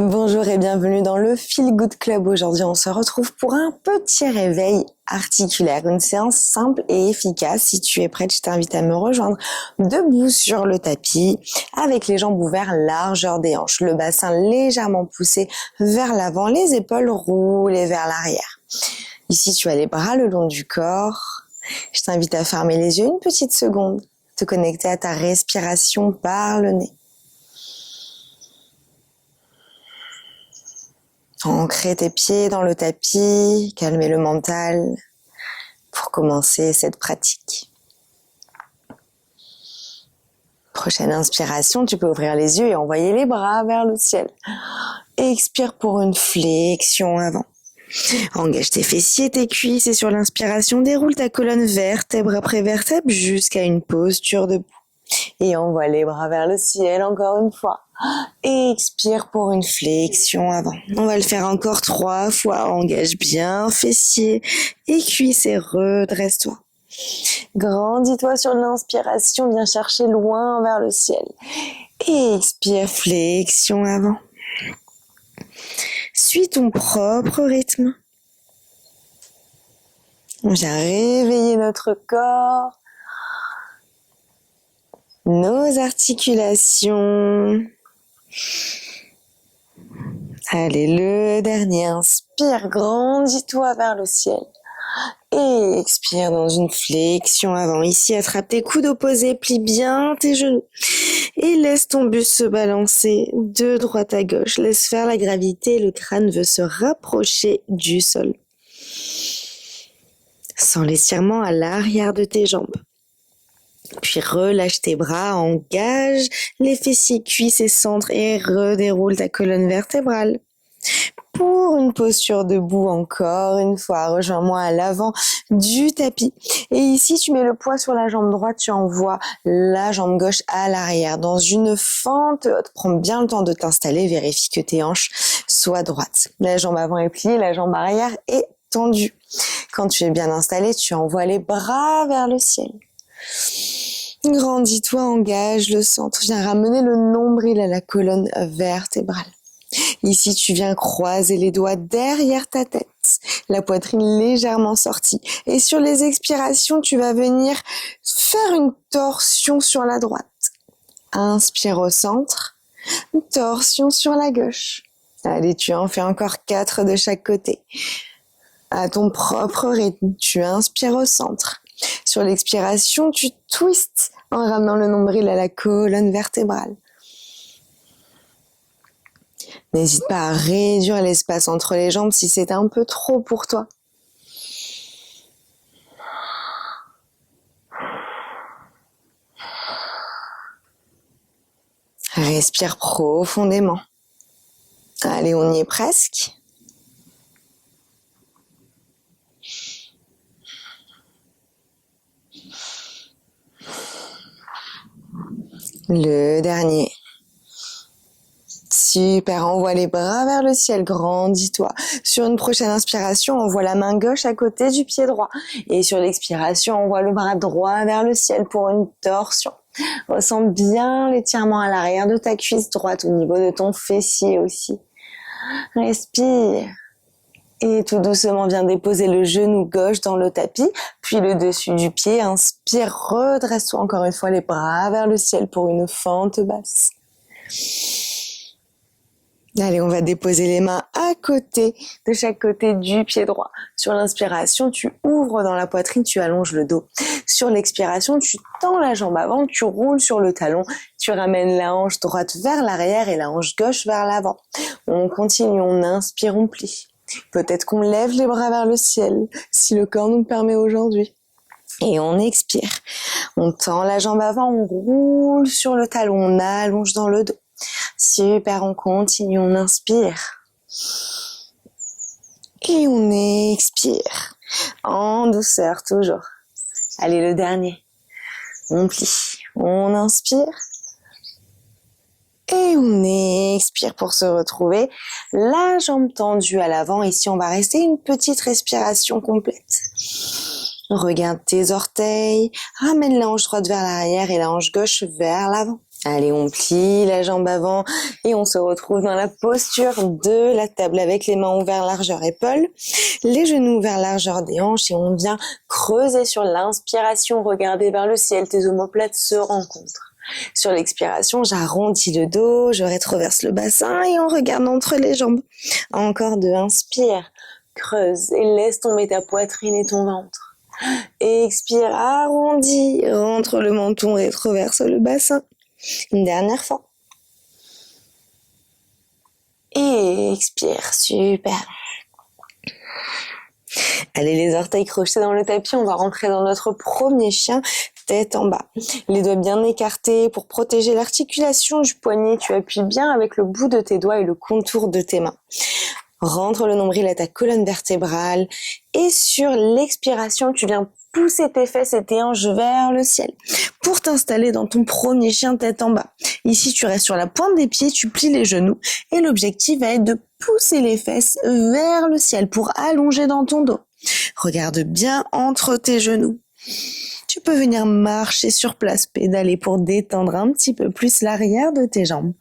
Bonjour et bienvenue dans le Feel Good Club. Aujourd'hui, on se retrouve pour un petit réveil articulaire, une séance simple et efficace. Si tu es prête, je t'invite à me rejoindre debout sur le tapis avec les jambes ouvertes, largeur des hanches, le bassin légèrement poussé vers l'avant, les épaules roulées vers l'arrière. Ici, tu as les bras le long du corps. Je t'invite à fermer les yeux une petite seconde, te connecter à ta respiration par le nez. Ancrer tes pieds dans le tapis, calmer le mental pour commencer cette pratique. Prochaine inspiration, tu peux ouvrir les yeux et envoyer les bras vers le ciel. Expire pour une flexion avant. Engage tes fessiers, tes cuisses et sur l'inspiration, déroule ta colonne vertèbre après vertèbre jusqu'à une posture debout. Et envoie les bras vers le ciel encore une fois. Expire pour une flexion avant. On va le faire encore 3 fois. Engage bien fessiers et cuisses et redresse-toi. Grandis-toi sur l'inspiration. Viens chercher loin vers le ciel. Expire, flexion avant. Suis ton propre rythme. On vient réveiller notre corps, nos articulations. Allez, le dernier, inspire, grandis-toi vers le ciel. Et expire dans une flexion avant. Ici, attrape tes coudes opposés, plie bien tes genoux. Et laisse ton buste se balancer de droite à gauche. Laisse faire la gravité, le crâne veut se rapprocher du sol. Sens l'étirement à l'arrière de tes jambes. Puis relâche tes bras, engage les fessiers, cuisses et centre et redéroule ta colonne vertébrale. Pour une posture debout encore une fois, rejoins-moi à l'avant du tapis. Et ici, tu mets le poids sur la jambe droite, tu envoies la jambe gauche à l'arrière dans une fente haute. Prends bien le temps de t'installer, vérifie que tes hanches soient droites. La jambe avant est pliée, la jambe arrière est tendue. Quand tu es bien installé, tu envoies les bras vers le ciel. Grandis-toi, engage le centre. Viens ramener le nombril à la colonne vertébrale. Ici, tu viens croiser les doigts derrière ta tête, la poitrine légèrement sortie. Et sur les expirations, tu vas venir faire une torsion sur la droite. Inspire au centre, torsion sur la gauche. Allez, tu en fais encore 4 de chaque côté. À ton propre rythme, tu inspires au centre. Sur l'expiration, tu twists en ramenant le nombril à la colonne vertébrale. N'hésite pas à réduire l'espace entre les jambes si c'est un peu trop pour toi. Respire profondément. Allez, on y est presque. Le dernier. Super, envoie les bras vers le ciel, grandis-toi. Sur une prochaine inspiration, envoie la main gauche à côté du pied droit. Et sur l'expiration, envoie le bras droit vers le ciel pour une torsion. Ressens bien l'étirement à l'arrière de ta cuisse droite, au niveau de ton fessier aussi. Respire. Et tout doucement, viens déposer le genou gauche dans le tapis, puis le dessus du pied. Inspire, redresse-toi encore une fois les bras vers le ciel pour une fente basse. Allez, on va déposer les mains à côté, de chaque côté du pied droit. Sur l'inspiration, tu ouvres dans la poitrine, tu allonges le dos. Sur l'expiration, tu tends la jambe avant, tu roules sur le talon, tu ramènes la hanche droite vers l'arrière et la hanche gauche vers l'avant. On continue, on inspire, on plie. Peut-être qu'on lève les bras vers le ciel, si le corps nous le permet aujourd'hui. Et on expire. On tend la jambe avant, on roule sur le talon, on allonge dans le dos. Super, on continue, on inspire. Et on expire. En douceur, toujours. Allez, le dernier. On plie. On inspire. Et on expire pour se retrouver. La jambe tendue à l'avant. Ici, on va rester une petite respiration complète. Regarde tes orteils. Ramène la hanche droite vers l'arrière et la hanche gauche vers l'avant. Allez, on plie la jambe avant et on se retrouve dans la posture de la table avec les mains ouvertes largeur épaules, les genoux ouverts largeur des hanches et on vient creuser sur l'inspiration, regarder vers le ciel, tes omoplates se rencontrent. Sur l'expiration, j'arrondis le dos, je rétroverse le bassin et on regarde entre les jambes. Encore deux, inspire, creuse et laisse tomber ta poitrine et ton ventre. Expire, arrondis, rentre le menton, rétroverse le bassin. Une dernière fois. Et expire, super. Allez, les orteils crochetés dans le tapis, on va rentrer dans notre premier chien, tête en bas. Les doigts bien écartés pour protéger l'articulation du poignet. Tu appuies bien avec le bout de tes doigts et le contour de tes mains. Rentre le nombril à ta colonne vertébrale et sur l'expiration, tu viens pousser tes fesses et tes hanches vers le ciel pour t'installer dans ton premier chien tête en bas. Ici, tu restes sur la pointe des pieds, tu plies les genoux et l'objectif va être de pousser les fesses vers le ciel pour allonger dans ton dos. Regarde bien entre tes genoux. Tu peux venir marcher sur place, pédaler pour détendre un petit peu plus l'arrière de tes jambes.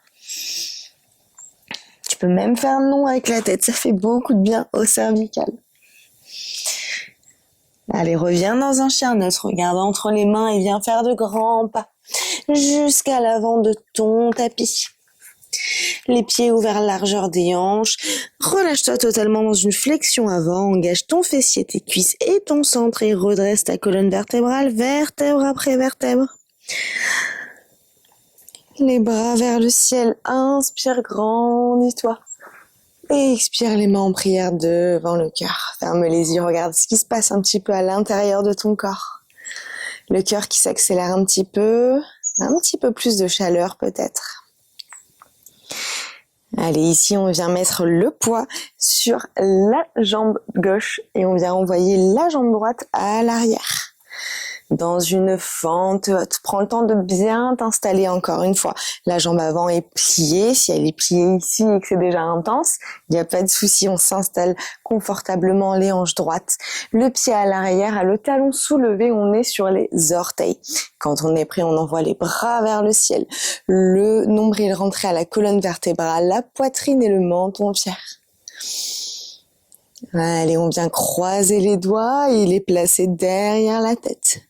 Tu peux même faire un long avec la tête, ça fait beaucoup de bien au cervical. Allez, reviens dans un chien neutre, regarde entre les mains et viens faire de grands pas jusqu'à l'avant de ton tapis. Les pieds ouverts largeur des hanches, relâche-toi totalement dans une flexion avant, engage ton fessier, tes cuisses et ton centre et redresse ta colonne vertébrale, vertèbre après vertèbre. Les bras vers le ciel, inspire, grandis-toi. Et expire les mains en prière devant le cœur. Ferme les yeux, regarde ce qui se passe un petit peu à l'intérieur de ton corps. Le cœur qui s'accélère un petit peu plus de chaleur peut-être. Allez, ici on vient mettre le poids sur la jambe gauche et on vient envoyer la jambe droite à l'arrière. Dans une fente haute. Prends le temps de bien t'installer encore une fois. La jambe avant est pliée. Si elle est pliée ici et que c'est déjà intense, il n'y a pas de souci. On s'installe confortablement les hanches droites. Le pied à l'arrière, le talon soulevé, on est sur les orteils. Quand on est prêt, on envoie les bras vers le ciel. Le nombril rentré à la colonne vertébrale, la poitrine et le menton fier. Allez, on vient croiser les doigts et les placer derrière la tête.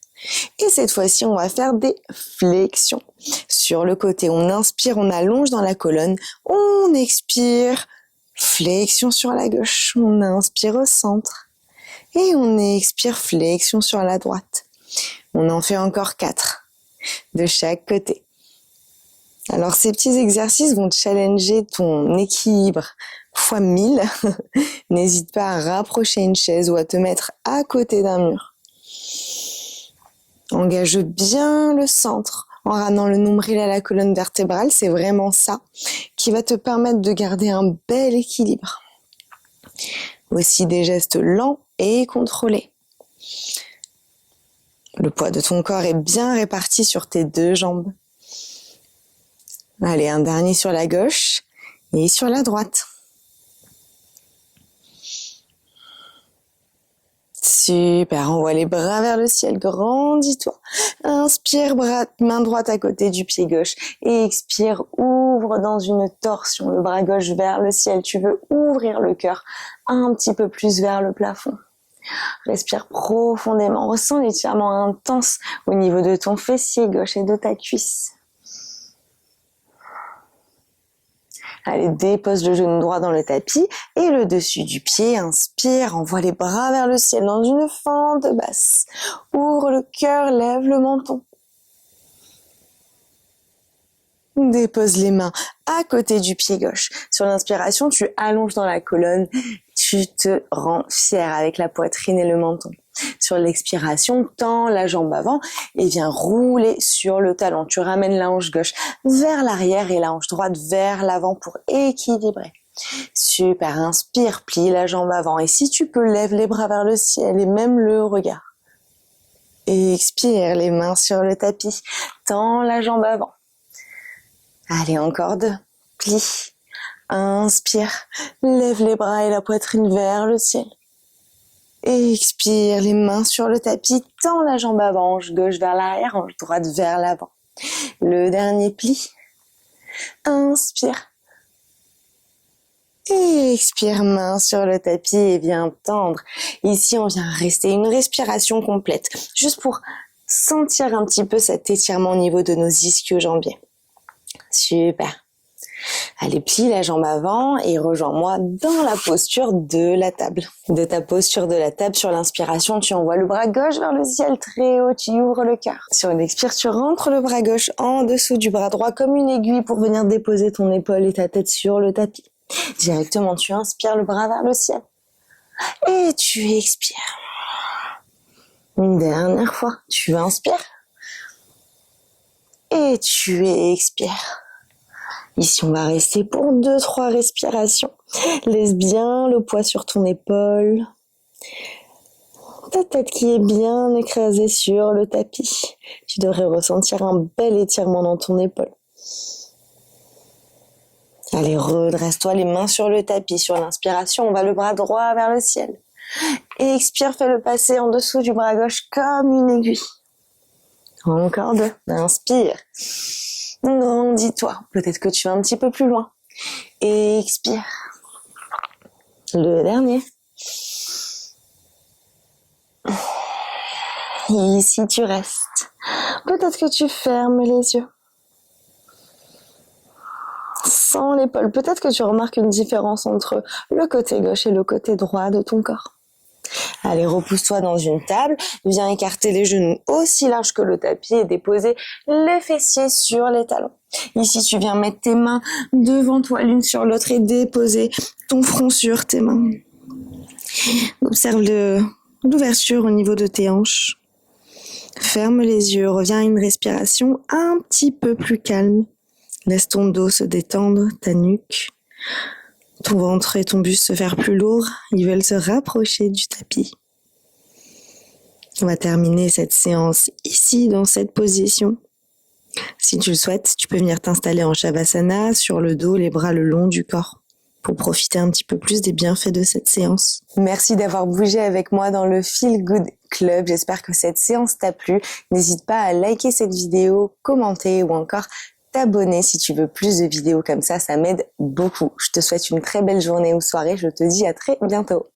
Et cette fois-ci, on va faire des flexions. Sur le côté, on inspire, on allonge dans la colonne. On expire, flexion sur la gauche. On inspire au centre. Et on expire, flexion sur la droite. On en fait encore 4 de chaque côté. Alors, ces petits exercices vont challenger ton équilibre fois 1000. N'hésite pas à rapprocher une chaise ou à te mettre à côté d'un mur. Engage bien le centre en ramenant le nombril à la colonne vertébrale. C'est vraiment ça qui va te permettre de garder un bel équilibre. Aussi des gestes lents et contrôlés. Le poids de ton corps est bien réparti sur tes deux jambes. Allez, un dernier sur la gauche et sur la droite. Super, envoie les bras vers le ciel, grandis-toi. Inspire, main droite à côté du pied gauche. Et expire, ouvre dans une torsion le bras gauche vers le ciel. Tu veux ouvrir le cœur un petit peu plus vers le plafond. Respire profondément, ressens l'étirement intense au niveau de ton fessier gauche et de ta cuisse. Allez, dépose le genou droit dans le tapis et le dessus du pied, inspire, envoie les bras vers le ciel dans une fente basse. Ouvre le cœur, lève le menton. Dépose les mains à côté du pied gauche. Sur l'inspiration, tu allonges dans la colonne, tu te rends fier avec la poitrine et le menton. Sur l'expiration, tends la jambe avant et viens rouler sur le talon. Tu ramènes la hanche gauche vers l'arrière et la hanche droite vers l'avant pour équilibrer. Super, inspire, plie la jambe avant et si tu peux, lève les bras vers le ciel et même le regard. Expire, les mains sur le tapis, tends la jambe avant. Allez, encore 2, plie, inspire, lève les bras et la poitrine vers le ciel. Expire, les mains sur le tapis, tends la jambe avant, hanche gauche vers l'arrière, hanche droite vers l'avant. Le dernier pli. Inspire. Et expire, main sur le tapis et viens tendre. Ici, on vient rester une respiration complète, juste pour sentir un petit peu cet étirement au niveau de nos ischio-jambiers. Super. Allez, plie la jambe avant et rejoins-moi dans la posture de la table. De ta posture de la table, sur l'inspiration, tu envoies le bras gauche vers le ciel très haut, tu ouvres le cœur. Sur une expire, tu rentres le bras gauche en dessous du bras droit comme une aiguille pour venir déposer ton épaule et ta tête sur le tapis. Directement, tu inspires le bras vers le ciel. Et tu expires. Une dernière fois, tu inspires. Et tu expires. Ici, on va rester pour 2-3 respirations. Laisse bien le poids sur ton épaule. Ta tête qui est bien écrasée sur le tapis. Tu devrais ressentir un bel étirement dans ton épaule. Allez, redresse-toi les mains sur le tapis. Sur l'inspiration, on va le bras droit vers le ciel. Et expire, fais-le passer en dessous du bras gauche comme une aiguille. Encore 2. Inspire. Grandis-toi. Peut-être que tu vas un petit peu plus loin. Et expire. Le dernier. Et ici, tu restes. Peut-être que tu fermes les yeux. Sans l'épaule. Peut-être que tu remarques une différence entre le côté gauche et le côté droit de ton corps. Allez, repousse-toi dans une table. Viens écarter les genoux aussi large que le tapis et déposer les fessiers sur les talons. Ici, tu viens mettre tes mains devant toi l'une sur l'autre et déposer ton front sur tes mains. Observe l'ouverture au niveau de tes hanches. Ferme les yeux. Reviens à une respiration un petit peu plus calme. Laisse ton dos se détendre, ta nuque, ton ventre et ton buste se faire plus lourds. Ils veulent se rapprocher du tapis. On va terminer cette séance ici, dans cette position. Si tu le souhaites, tu peux venir t'installer en Shavasana, sur le dos, les bras le long du corps, pour profiter un petit peu plus des bienfaits de cette séance. Merci d'avoir bougé avec moi dans le Feel Good Club. J'espère que cette séance t'a plu. N'hésite pas à liker cette vidéo, commenter ou encore t'abonner si tu veux plus de vidéos comme ça m'aide beaucoup. Je te souhaite une très belle journée ou soirée, je te dis à très bientôt.